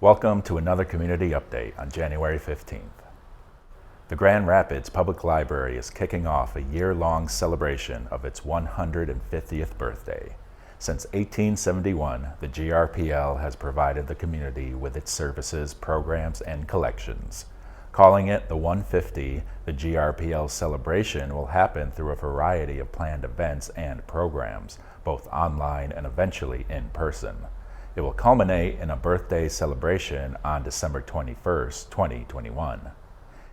Welcome to another community update on January 15th. The Grand Rapids Public Library is kicking off a year-long celebration of its 150th birthday. Since 1871, the GRPL has provided the community with its services, programs, and collections. Calling it the 150, the GRPL celebration will happen through a variety of planned events and programs, both online and eventually in person. It will culminate in a birthday celebration on December 21st, 2021.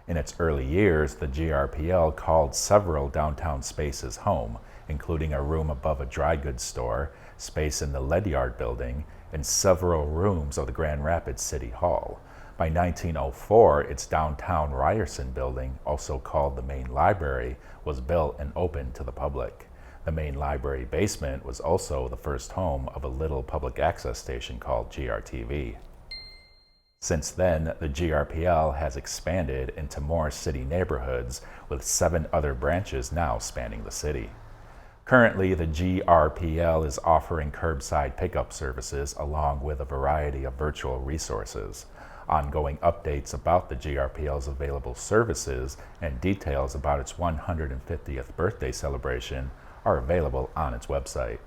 In its early years, the GRPL called several downtown spaces home, including a room above a dry goods store, space in the Ledyard building, and several rooms of the Grand Rapids City Hall. By 1904, its downtown Ryerson building, also called the Main Library, was built and opened to the public. The main library basement was also the first home of a little public access station called GRTV. Since then, the GRPL has expanded into more city neighborhoods, with 7 other branches now spanning the city. Currently, the GRPL is offering curbside pickup services along with a variety of virtual resources. Ongoing updates about the GRPL's available services and details about its 150th birthday celebration are available on its website.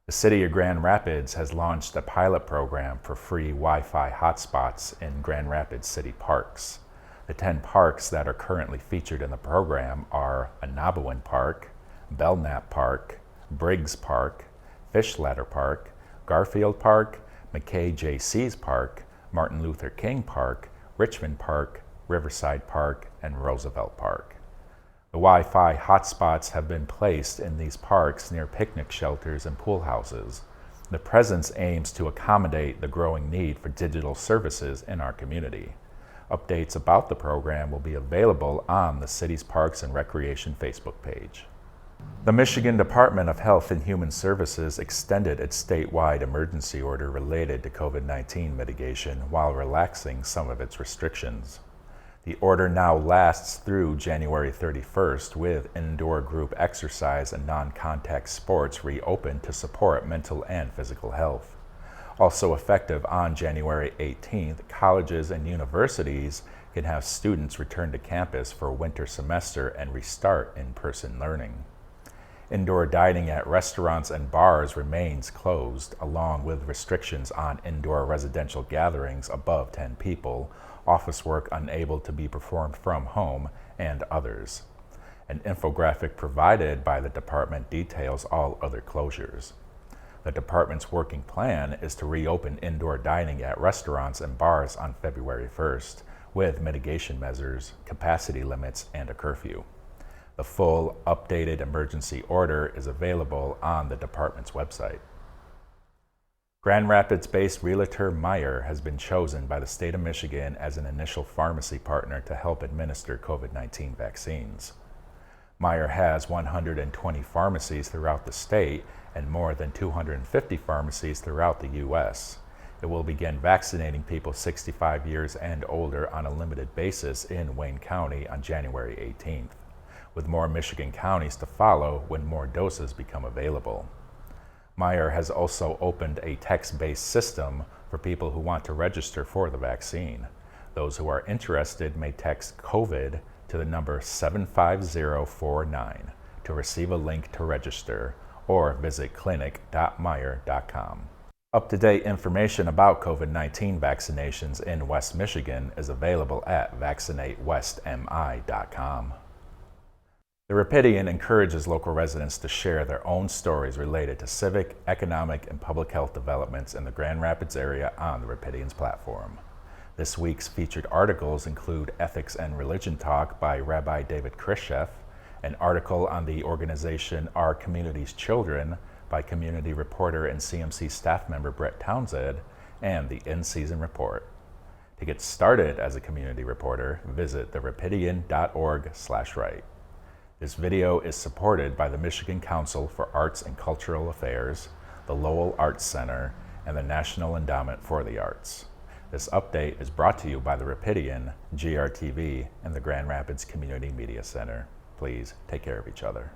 The City of Grand Rapids has launched a pilot program for free Wi-Fi hotspots in Grand Rapids city parks. The 10 parks that are currently featured in the program are Anabawan Park, Belknap Park, Briggs Park, Fish Ladder Park, Garfield Park, McKay J.C.'s Park, Martin Luther King Park, Richmond Park, Riverside Park, and Roosevelt Park. The Wi-Fi hotspots have been placed in these parks near picnic shelters and pool houses. The presence aims to accommodate the growing need for digital services in our community. Updates about the program will be available on the city's Parks and Recreation Facebook page. The Michigan Department of Health and Human Services extended its statewide emergency order related to COVID-19 mitigation while relaxing some of its restrictions. The order now lasts through January 31st, with indoor group exercise and non-contact sports reopened to support mental and physical health. Also effective on January 18th, colleges and universities can have students return to campus for winter semester and restart in-person learning. Indoor dining at restaurants and bars remains closed, along with restrictions on indoor residential gatherings above 10 people, office work unable to be performed from home, and others. An infographic provided by the department details all other closures. The department's working plan is to reopen indoor dining at restaurants and bars on February 1st, with mitigation measures, capacity limits, and a curfew. The full, updated emergency order is available on the department's website. Grand Rapids-based realtor Meijer has been chosen by the state of Michigan as an initial pharmacy partner to help administer COVID-19 vaccines. Meijer has 120 pharmacies throughout the state and more than 250 pharmacies throughout the U.S. It will begin vaccinating people 65 years and older on a limited basis in Wayne County on January 18th, with more Michigan counties to follow when more doses become available. Meijer has also opened a text-based system for people who want to register for the vaccine. Those who are interested may text COVID to the number 75049 to receive a link to register, or visit clinic.meijer.com. Up-to-date information about COVID-19 vaccinations in West Michigan is available at vaccinatewestmi.com. The Rapidian encourages local residents to share their own stories related to civic, economic, and public health developments in the Grand Rapids area on the Rapidian's platform. This week's featured articles include Ethics and Religion Talk by Rabbi David Khrushchev, an article on the organization Our Community's Children by community reporter and CMC staff member Brett Townsend, and the In-Season Report. To get started as a community reporter, visit therapidian.org/write. This video is supported by the Michigan Council for Arts and Cultural Affairs, the Lowell Arts Center, and the National Endowment for the Arts. This update is brought to you by the Rapidian, GRTV, and the Grand Rapids Community Media Center. Please take care of each other.